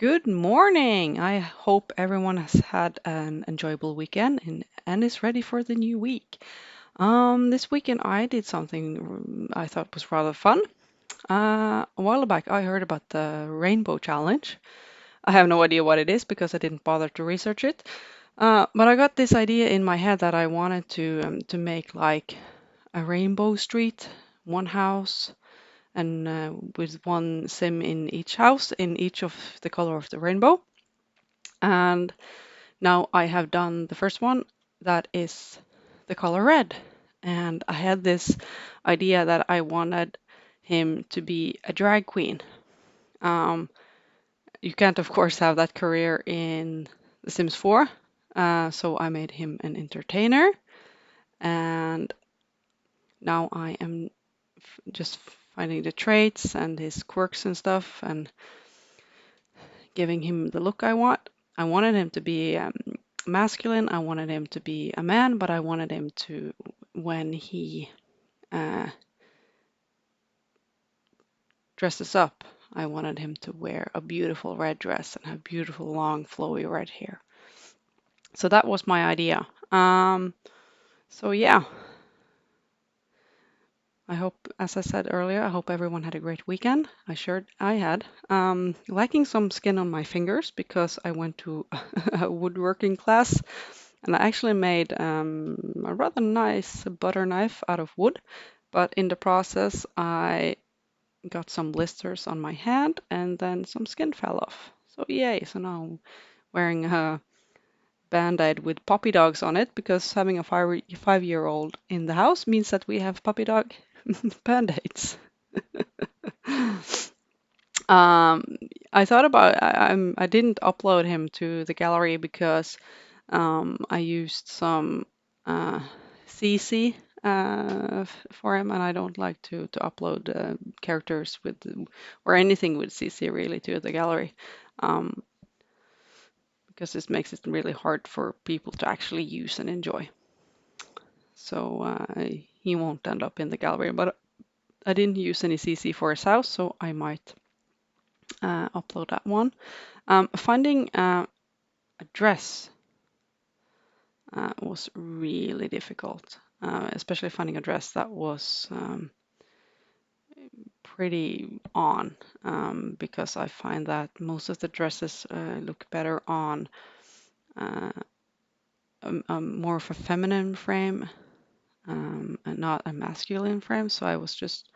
Good morning. I hope everyone has had an enjoyable weekend and is ready for the new week. This weekend I did something I thought was rather fun. A while back I heard about the Rainbow Challenge. I have no idea what it is because I didn't bother to research it. But I got this idea in my head that I wanted to make like a rainbow street, one house, and with one sim in each house, in each of the color of the rainbow. And now I have done the first one that is the color red. And I had this idea that I wanted him to be a drag queen. Um, you can't, of course, have that career in The Sims 4. So I made him an entertainer. And now I am just finding the traits and his quirks and stuff and giving him the look I want. I wanted him to be masculine. I wanted him to be a man, but I wanted him to, when he uh, dresses up, I wanted him to wear a beautiful red dress and have beautiful, long, flowy red hair. So that was my idea. So yeah, I hope, as I said earlier, I hope everyone had a great weekend. I had. Lacking some skin on my fingers because I went to a woodworking class and I actually made a rather nice butter knife out of wood, but in the process I got some blisters on my hand and then some skin fell off. So yay, so now I'm wearing a band-aid with puppy dogs on it because having a 5-year-old in the house means that we have puppy dog band-aids. Um, I thought about I didn't upload him to the gallery because I used some CC for him, and I don't like to upload characters with or anything with CC really to the gallery um, because this makes it really hard for people to actually use and enjoy. So he won't end up in the gallery, but I didn't use any CC for his house, so I might upload that one. Finding a dress was really difficult, especially finding a dress that was pretty on, because I find that most of the dresses look better on uh, more of a feminine frame and not a masculine frame. So I was just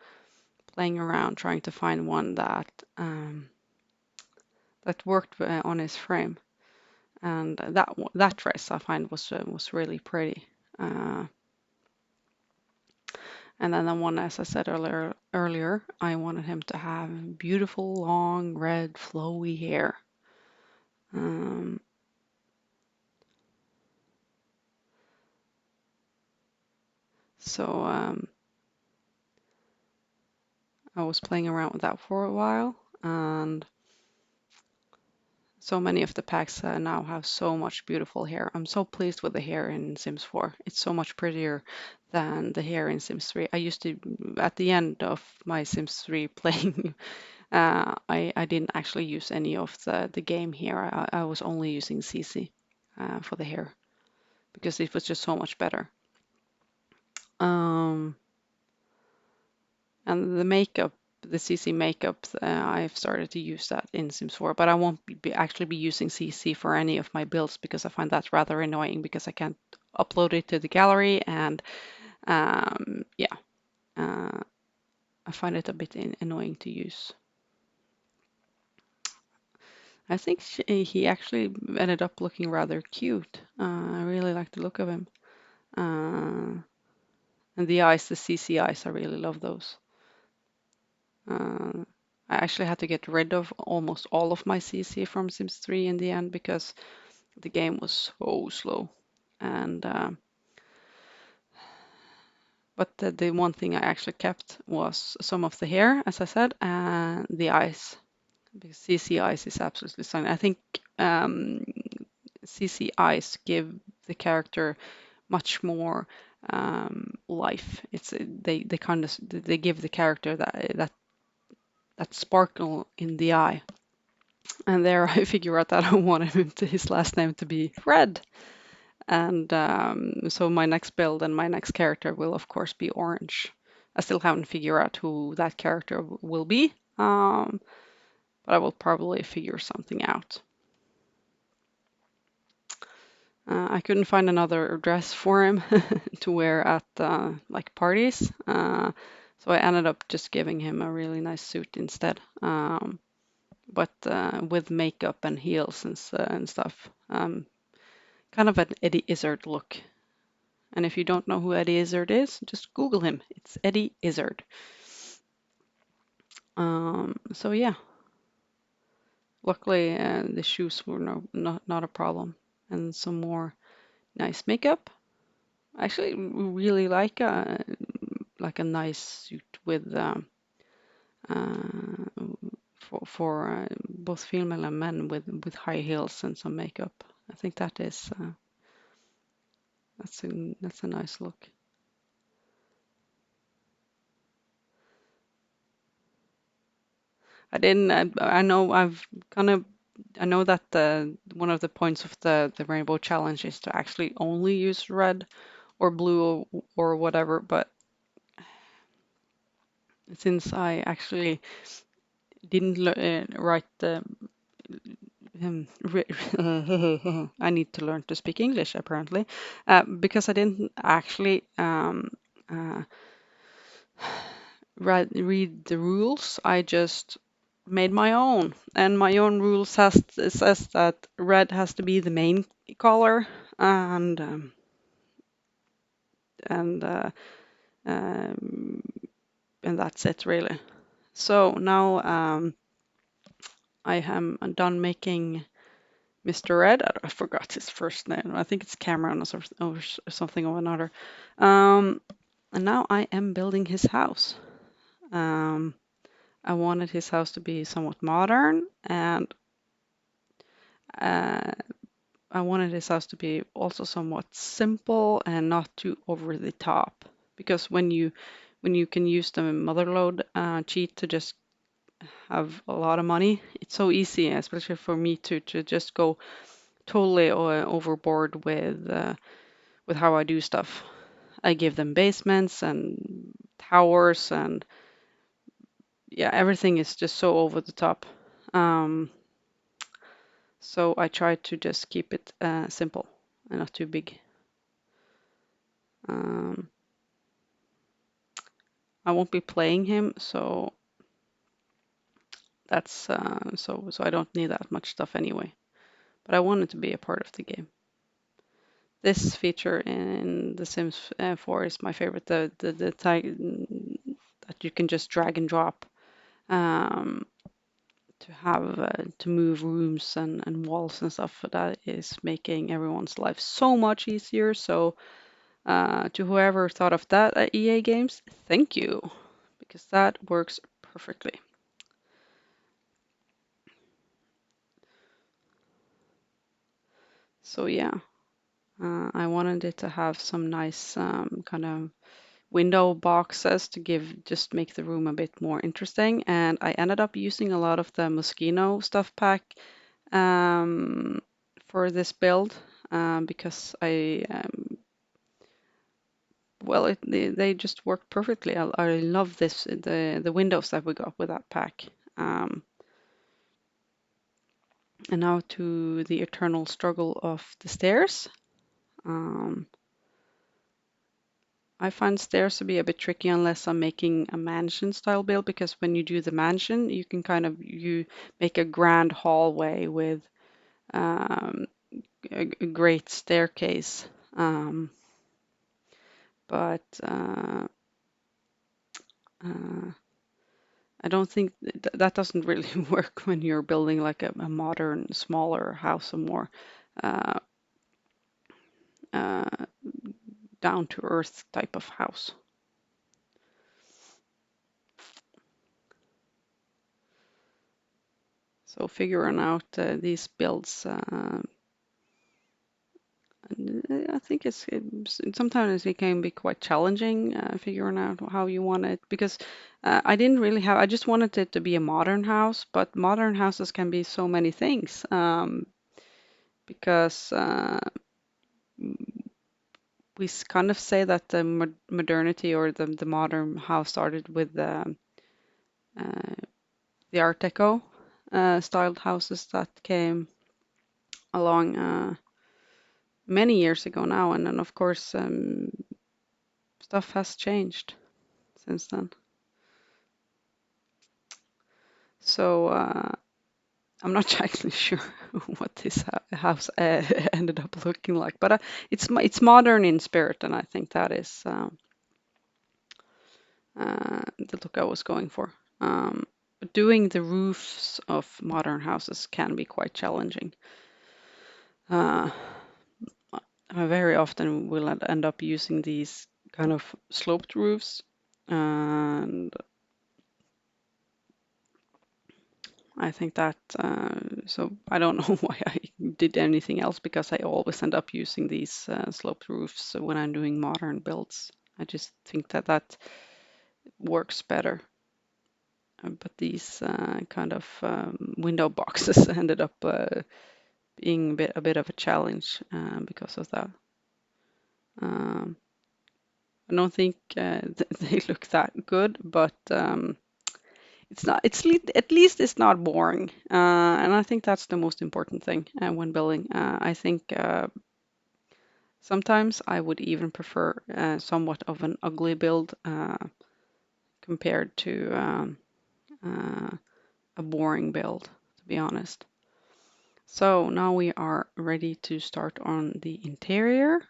playing around trying to find one that worked on his frame. And that dress I find was really pretty. And then the one, as I said earlier, I wanted him to have beautiful, long, red, flowy hair. Um, so I was playing around with that for a while, and so many of the packs now have so much beautiful hair. I'm so pleased with the hair in Sims 4. It's so much prettier than the hair in Sims 3. I used to, at the end of my Sims 3 playing, I didn't actually use any of the game hair. I was only using CC for the hair because it was just so much better. Um, and the makeup, the CC makeup, I've started to use that in Sims 4, but I won't actually be using CC for any of my builds because I find that rather annoying because I can't upload it to the gallery and yeah, I find it a bit annoying to use. I think he actually ended up looking rather cute. I really like the look of him. And the eyes, the CC eyes, I really love those. I actually had to get rid of almost all of my CC from Sims 3 in the end because the game was so slow. And but the one thing I actually kept was some of the hair, as I said, and the eyes. Because CC eyes is absolutely stunning. I think CC eyes give the character much more life. It's they kind of they give the character that sparkle in the eye. And there I figure out that I wanted his last name to be Red. And so my next build and my next character will of course be orange. I still haven't figured out who that character will be, but I will probably figure something out. I couldn't find another dress for him to wear at like parties, so I ended up just giving him a really nice suit instead, but with makeup and heels and stuff. Kind of an Eddie Izzard look. And if you don't know who Eddie Izzard is, just Google him. It's Eddie Izzard. So yeah, luckily the shoes were not a problem, and some more nice makeup. I actually really like a nice suit with uh, for both female and men with high heels and some makeup. I think that's a nice look. I didn't. I know I know that one of the points of the rainbow challenge is to actually only use red or blue or whatever, but since I actually didn't write the I need to learn to speak English apparently, because I didn't actually uh, read the rules. I just made my own, and my own rules says that red has to be the main color, and and uh, um, and that's it really. So now I am done making Mr. Red. I forgot his first name. I think it's Cameron or something or another. Um, and now I am building his house. Um, I wanted his house to be somewhat modern, and uh, I wanted his house to be also somewhat simple and not too over the top. Because when you can use the motherload cheat to just have a lot of money, it's so easy, especially for me to just go totally overboard with how I do stuff. I give them basements and towers and yeah, everything is just so over the top. Um, so I try to just keep it simple and not too big. Um, I won't be playing him, so that's so I don't need that much stuff anyway. But I want it to be a part of the game. This feature in The Sims 4 is my favorite. The type that you can just drag and drop um, to have to move rooms and walls and stuff. That is making everyone's life so much easier. So to whoever thought of that at EA Games, thank you, because that works perfectly. So yeah, I wanted it to have some nice kind of window boxes to make the room a bit more interesting. And I ended up using a lot of the Moschino stuff pack for this build because they just worked perfectly. I love the windows that we got with that pack. Um, and now to the eternal struggle of the stairs. Um, I find stairs to be a bit tricky unless I'm making a mansion style build, because when you do the mansion, you can you make a grand hallway with um, a great staircase. But uh, I don't think that doesn't really work when you're building like a modern, smaller house, a more uh, uh, down to earth type of house. So figuring out these builds I think sometimes it can be quite challenging figuring out how you want it because I didn't really have. I just wanted it to be a modern house, but modern houses can be so many things because we kind of say that the modernity or the modern house started with uh, the Art Deco styled houses that came along many years ago now, and then of course stuff has changed since then. So I'm not actually sure what this house ended up looking like, but it's modern in spirit, and I think that is the look I was going for. But doing the roofs of modern houses can be quite challenging. Uh, I very often will end up using these kind of sloped roofs, and I think that so I don't know why I did anything else because I always end up using these sloped roofs when I'm doing modern builds. I just think that that works better. But these kind of window boxes ended up being a bit of a challenge because of that. Um, I don't think they look that good, but it's not. At least it's not boring, and I think that's the most important thing when building. I think sometimes I would even prefer somewhat of an ugly build compared to uh, a boring build, to be honest. So now we are ready to start on the interior.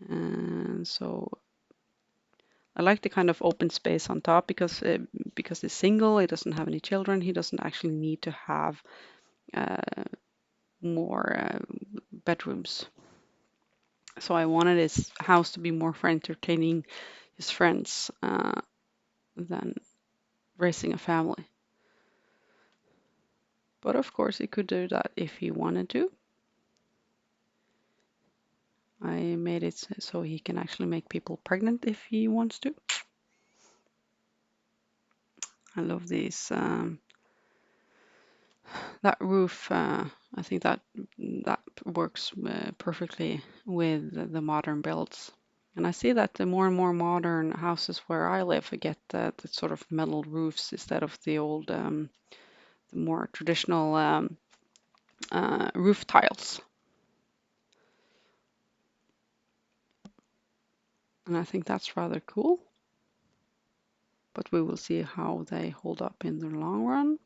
And so I like the kind of open space on top because it's single, it doesn't have any children, he doesn't actually need to have uh, more bedrooms. So I wanted his house to be more for entertaining his friends than raising a family. But of course, he could do that if he wanted to. I made it so he can actually make people pregnant if he wants to. I love these. That roof, I think that works perfectly with the modern builds. And I see that the more and more modern houses where I live get the sort of metal roofs instead of the old, the more traditional roof tiles. And I think that's rather cool. But we will see how they hold up in the long run.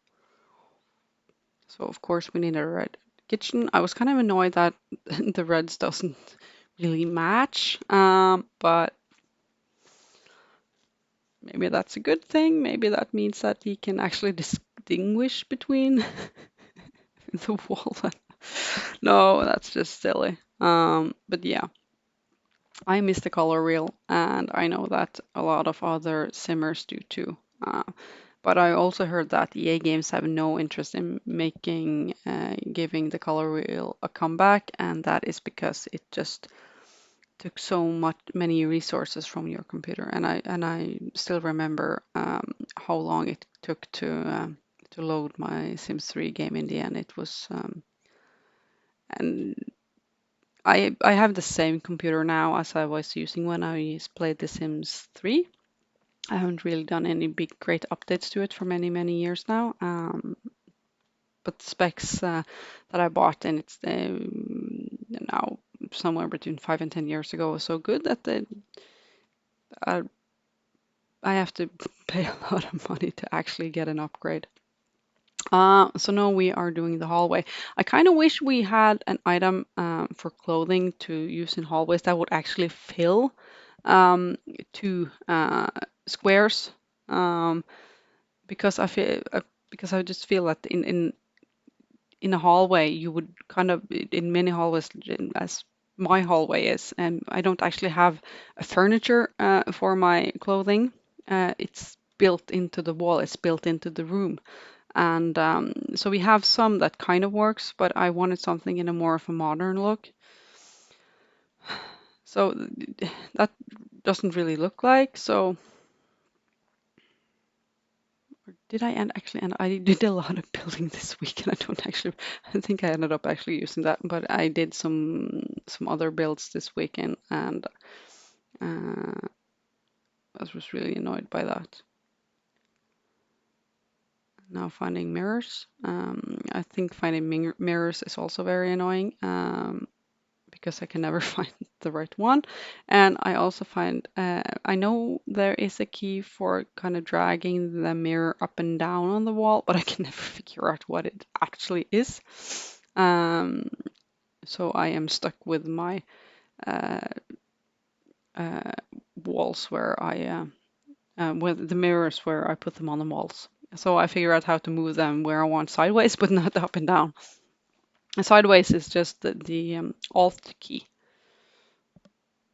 So of course we need a red kitchen. I was kind of annoyed that the reds doesn't really match, but maybe that's a good thing. Maybe that means that he can actually distinguish between the wall. No, that's just silly. But yeah, I miss the color wheel, and I know that a lot of other simmers do too. But I also heard that EA Games have no interest in giving the color wheel a comeback, and that is because it just took so many resources from your computer. And I still remember how long it took to load my Sims 3 game in the end. It was and I have the same computer now as I was using when I played The Sims 3. I haven't really done any big great updates to it for many years now. But the specs that I bought, and it's now somewhere between 5 and 10 years ago, was so good that I, I have to pay a lot of money to actually get an upgrade. So now we are doing the hallway. I kind of wish we had an item for clothing to use in hallways that would actually fill two squares, um, because I just feel that in a hallway you would kind of in many hallways as my hallway is, and I don't actually have a furniture for my clothing. It's built into the wall. It's built into the room. And so we have some that kind of works, but I wanted something in a more of a modern look. So that doesn't really look like. So did I end actually? And I did a lot of building this week, and I don't actually. I think I ended up actually using that, but I did some other builds this weekend, and I was really annoyed by that. Now finding mirrors. I think finding mirrors is also very annoying. Because I can never find the right one. And I also find, I know there is a key for kind of dragging the mirror up and down on the wall, but I can never figure out what it actually is. Um, so I am stuck with my uh, uh, walls where with the mirrors where I put them on the walls. So I figure out how to move them where I want sideways, but not up and down. And sideways is just the Alt key.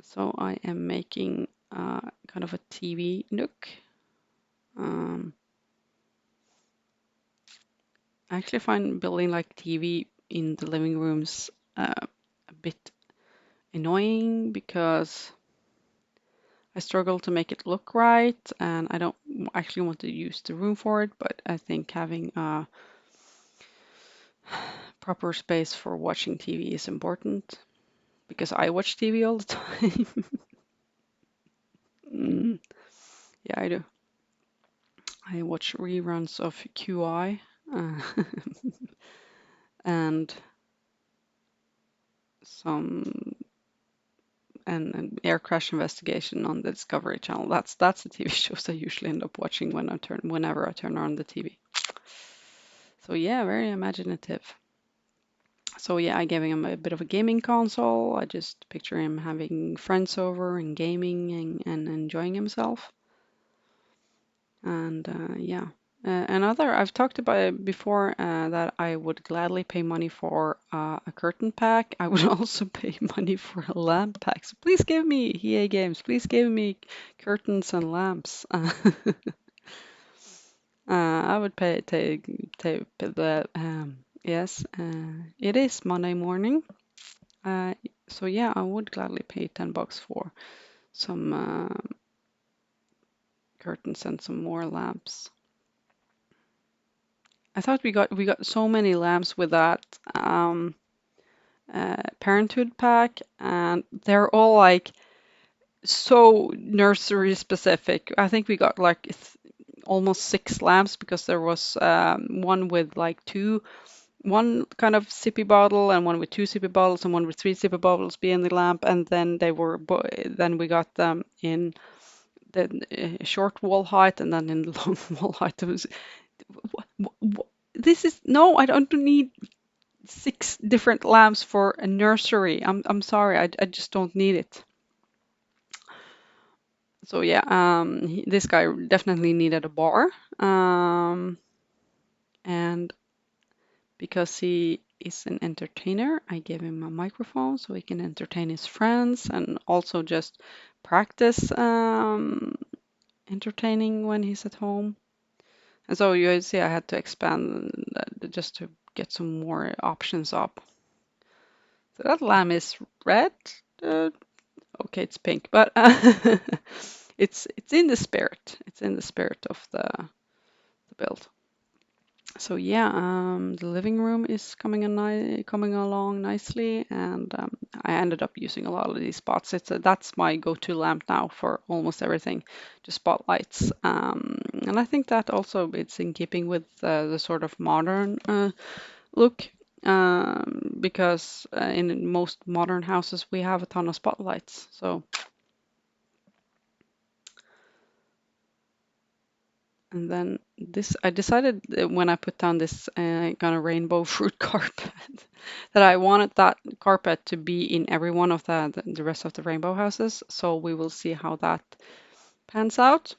So I am making kind of a TV nook. I actually find building like TV in the living rooms a bit annoying because I struggle to make it look right, and I don't actually want to use the room for it, but I think having a proper space for watching TV is important because I watch TV all the time. Yeah, I do. I watch reruns of QI. And some an air crash investigation on the Discovery Channel. That's the TV shows I usually end up watching whenever I turn on the TV. So yeah, very imaginative. So yeah, I gave him a bit of a gaming console. I just picture him having friends over and gaming and enjoying himself. And yeah. Another, I've talked about it before that I would gladly pay money for a curtain pack. I would also pay money for a lamp pack. So please give me EA Games. Please give me curtains and lamps. I would take the yes. It is Monday morning. Uh, so yeah, I would gladly pay $10 for some curtains and some more lamps. I thought we got so many lamps with that Parenthood pack, and they're all like so nursery specific. I think we got like almost 6 lamps because there was one with like one kind of sippy bottle and one with 2 sippy bottles and one with 3 sippy bottles being the lamp, and then then we got them in the short wall height and then in long wall height. It was, this is no, I don't need 6 different lamps for a nursery. I'm sorry, I just don't need it. So yeah, this guy definitely needed a bar, and because he is an entertainer, I gave him a microphone so he can entertain his friends and also just practice entertaining when he's at home. And so you see, I had to expand just to get some more options up. So that lamb is red. Uh, okay, it's pink, but it's in the spirit. It's in the spirit of the build. So yeah, the living room is coming along nicely, and I ended up using a lot of these spots. That's my go-to lamp now for almost everything, just spotlights. And I think that also it's in keeping with the sort of modern look, because in most modern houses we have a ton of spotlights. So, and then this, I decided when I put down this kind of rainbow fruit carpet that I wanted that carpet to be in every one of the rest of the rainbow houses. So we will see how that pans out.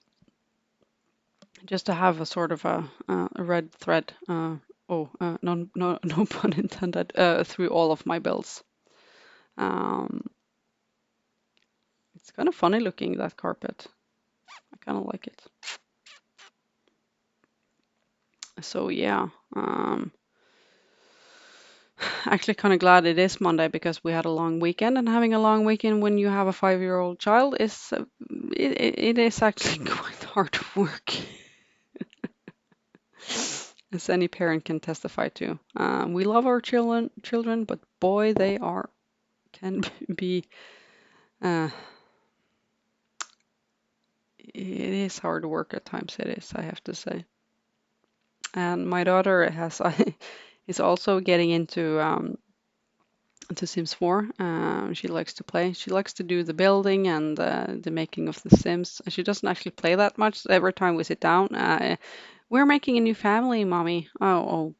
Just to have a sort of a red thread. No pun intended. Through all of my builds. Um, it's kind of funny looking, that carpet. I kind of like it. So yeah, actually kind of glad it is Monday because we had a long weekend, and having a long weekend when you have a 5-year-old child is it is actually quite hard work, as any parent can testify to. We love our children, but boy, they are can be. Uh, it is hard work at times. It is, I have to say. And my daughter has is also getting into Sims 4. She likes to play. She likes to do the building and the making of the Sims. She doesn't actually play that much. Every time we sit down, we're making a new family, mommy. Oh,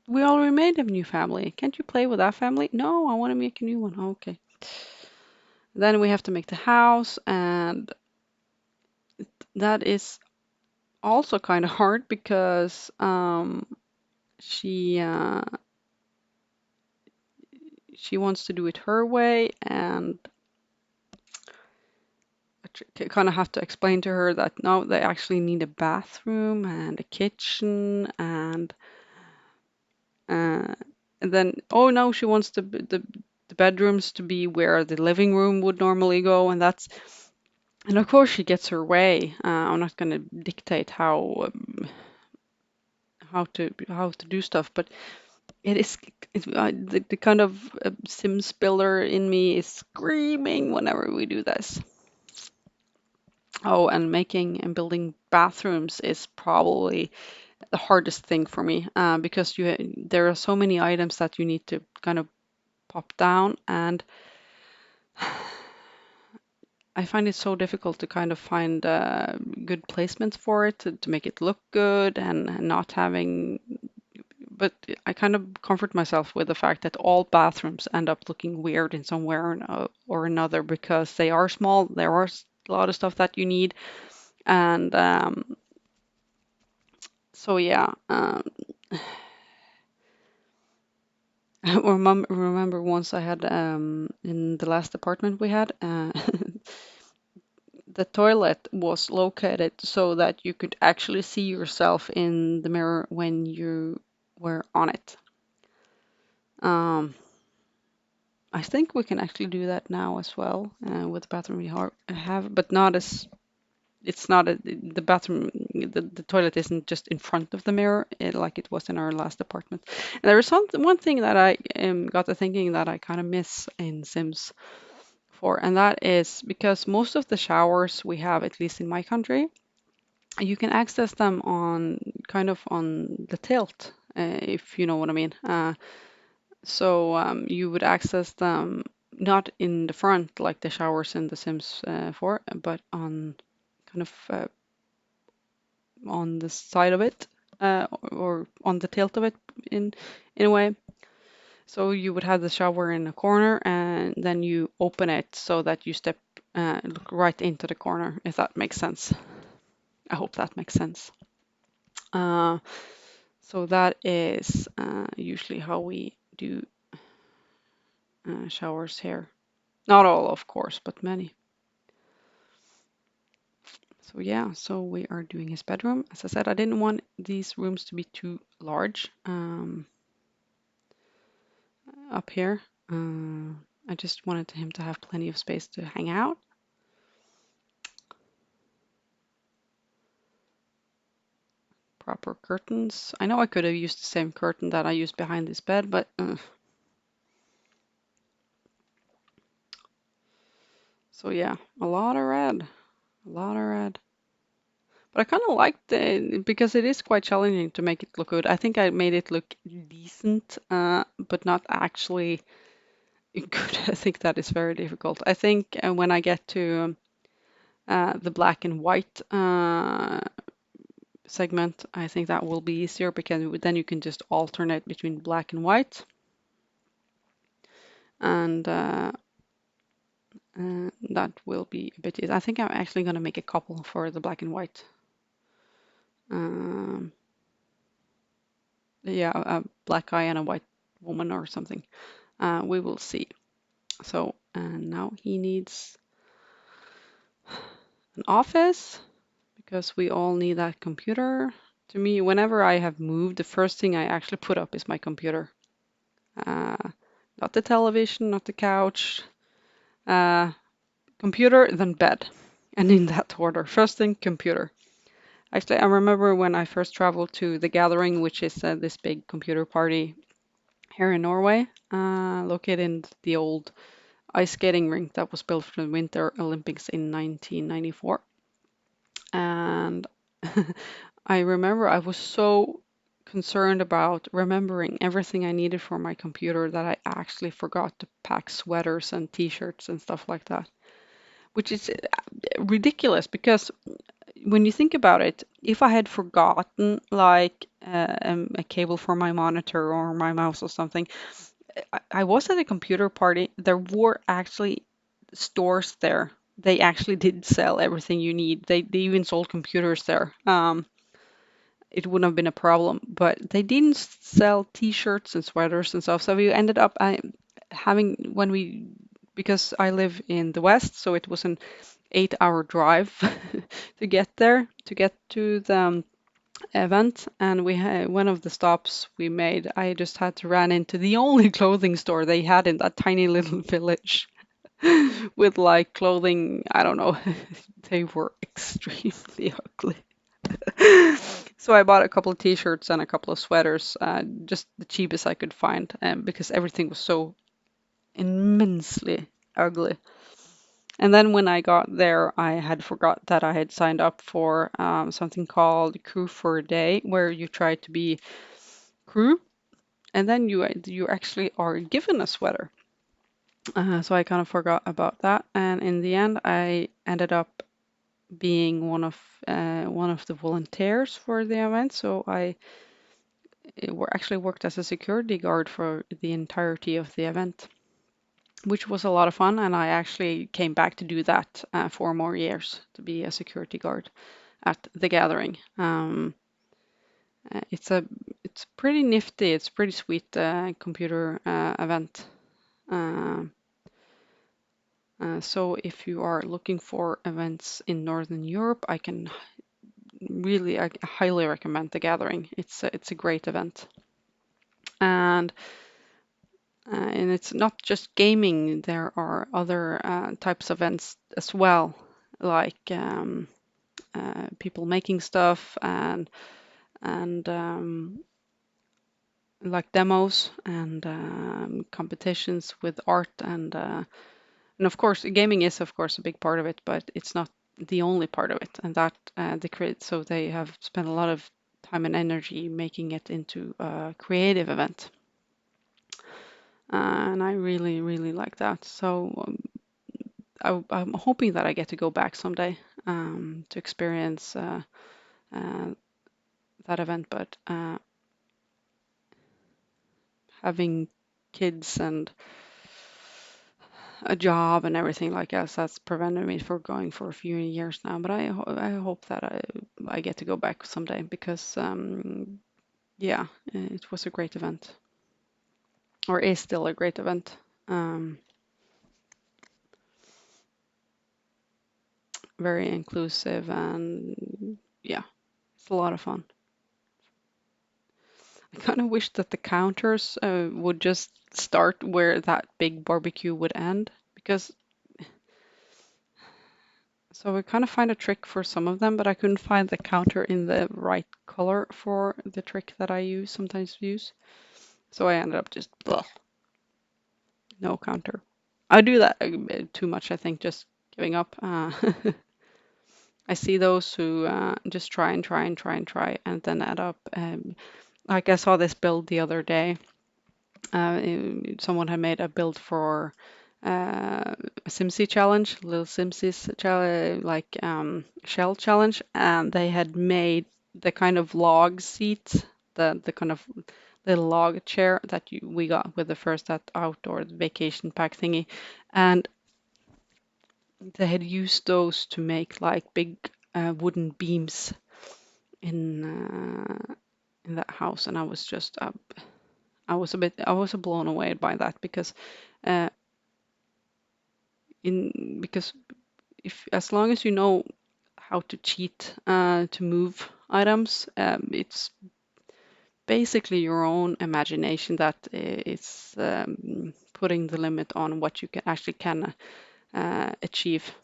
we already made a new family. Can't you play with that family? No, I want to make a new one. Okay. Then we have to make the house, and that is also kind of hard because she she wants to do it her way, and kind of have to explain to her that no, they actually need a bathroom and a kitchen, uh, and then oh no, she wants the bedrooms to be where the living room would normally go, and that's and of course she gets her way. I'm not going to dictate how to do stuff, but it is the kind of Sims builder in me is screaming whenever we do this. Oh, and making and building bathrooms is probably the hardest thing for me because there are so many items that you need to kind of pop down, and I find it so difficult to kind of find good placements for it to make it look good and not having. But I kind of comfort myself with the fact that all bathrooms end up looking weird in some way or another because they are small. There are a lot of stuff that you need, and so yeah. I remember once I had in the last apartment we had the toilet was located so that you could actually see yourself in the mirror when you were on it. Um, I think we can actually do that now as well with the bathroom we have, but not as it's not the bathroom, the toilet isn't just in front of the mirror like it was in our last apartment. And there was one thing that I got to thinking that I kind of miss in Sims 4, and that is because most of the showers we have, at least in my country, you can access them on kind of on the tilt, if you know what I mean. So you would access them not in the front like the showers in The Sims 4, but on kind of on the side of it, or on the tilt of it in a way. So you would have the shower in a corner, and then you open it so that you look right into the corner, if that makes sense. I hope that makes sense. Uh, so that is usually how we do showers here. Not all, of course, but many. So yeah, so we are doing his bedroom. As I said, I didn't want these rooms to be too large up here. I just wanted him to have plenty of space to hang out. Proper curtains. I know I could have used the same curtain that I used behind this bed, but so yeah, a lot of red, a lot of red. But I kind of liked it because it is quite challenging to make it look good. I think I made it look decent, but not actually good. I think that is very difficult. I think when I get to the black and white segment, I think that will be easier because then you can just alternate between black and white. And that will be a bit easy. I think I'm actually going to make a couple for the black and white. Um, yeah, a black guy and a white woman or something. We will see. So, and now he needs an office because we all need that computer. To me, whenever I have moved, the first thing I actually put up is my computer. Uh, Not the television, not the couch, uh, computer, then bed. And in that order. First thing, computer. Actually, I remember when I first traveled to the Gathering, which is this big computer party here in Norway, located in the old ice skating rink that was built for the Winter Olympics in 1994. And I remember I was so concerned about remembering everything I needed for my computer that I actually forgot to pack sweaters and t-shirts and stuff like that, which is ridiculous because when you think about it, if I had forgotten like a cable for my monitor or my mouse or something, I was at a computer party. There were actually stores there. They actually did sell everything you need. They even sold computers there. It wouldn't have been a problem, but they didn't sell t-shirts and sweaters and stuff. So we ended up having when we because I live in the west, so it was an 8-hour drive to get there to get to the event, and we had one of the stops we made. I just had to run into the only clothing store they had in that tiny little village with like clothing. I don't know, they were extremely ugly. So I bought a couple of t-shirts and a couple of sweaters, just the cheapest I could find, because everything was so immensely ugly. And then when I got there, I had forgot that I had signed up for something called Crew for a Day, where you try to be crew, and then you actually are given a sweater. So I kind of forgot about that, and in the end, I ended up being one of the volunteers for the event. So I actually worked as a security guard for the entirety of the event, which was a lot of fun. And I actually came back to do that 4 more years to be a security guard at the Gathering. It's pretty nifty. It's pretty sweet computer event. Uh, so if you are looking for events in Northern Europe, I highly recommend the Gathering. It's a great event, and it's not just gaming. There are other types of events as well, like people making stuff and like demos and competitions with art and of course gaming is of course a big part of it, but it's not the only part of it. And that so they have spent a lot of time and energy making it into a creative event. And I really, really like that. So I'm hoping that I get to go back someday to experience uh, that event. But having kids and a job and everything like that, that's prevented me from going for a few years now. But I hope that I get to go back someday because yeah, it was a great event, or is still a great event. Um, Very inclusive and yeah, it's a lot of fun. I kind of wish that the counters would just start where that big barbecue would end, because so we kind of find a trick for some of them, but I couldn't find the counter in the right color for the trick that I sometimes use. So I ended up just no counter. I do that a bit too much, I think, just giving up. I see those who just try and try and try and try and then end up. Like I saw this build the other day. Someone had made a build for a Simsy challenge, little Simsy's challenge, like shell challenge, and they had made the kind of log seat, the kind of little log chair that we got with the first that outdoor vacation pack thingy, and they had used those to make like big wooden beams in that house, and I was just I was blown away by that because uh, because if as long as you know how to cheat to move items, it's basically your own imagination that is putting the limit on what you can actually achieve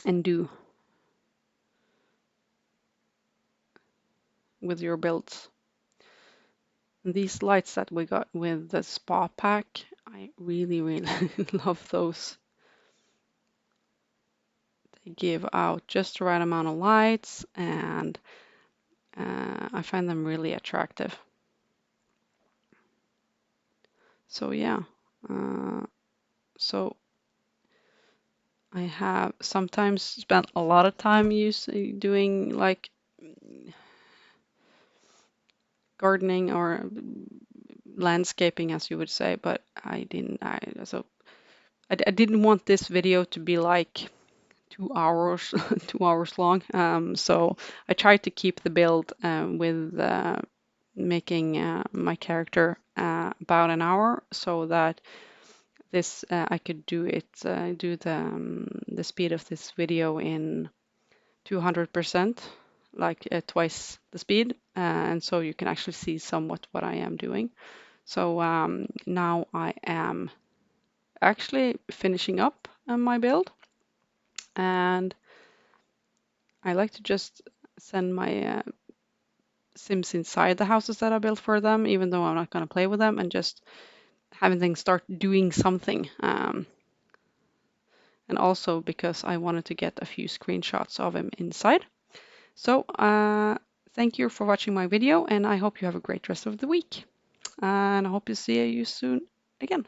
and do with your builds. And these lights that we got with the spa pack, I really, really love those. They give out just the right amount of lights, and I find them really attractive. So yeah, so I have sometimes spent a lot of time doing like gardening or landscaping, as you would say, but I didn't. I didn't want this video to be like 2 hours, 2 hours long. So I tried to keep the build with making my character about an hour, so that this I could do the speed of this video in 200%, like twice the speed, and so you can actually see somewhat what I am doing. So now I am actually finishing up my build, and I like to just send my Sims inside the houses that I built for them, even though I'm not going to play with them, and just having them start doing something. And also because I wanted to get a few screenshots of him inside. So thank you for watching my video, and I hope you have a great rest of the week. And I hope to see you soon again.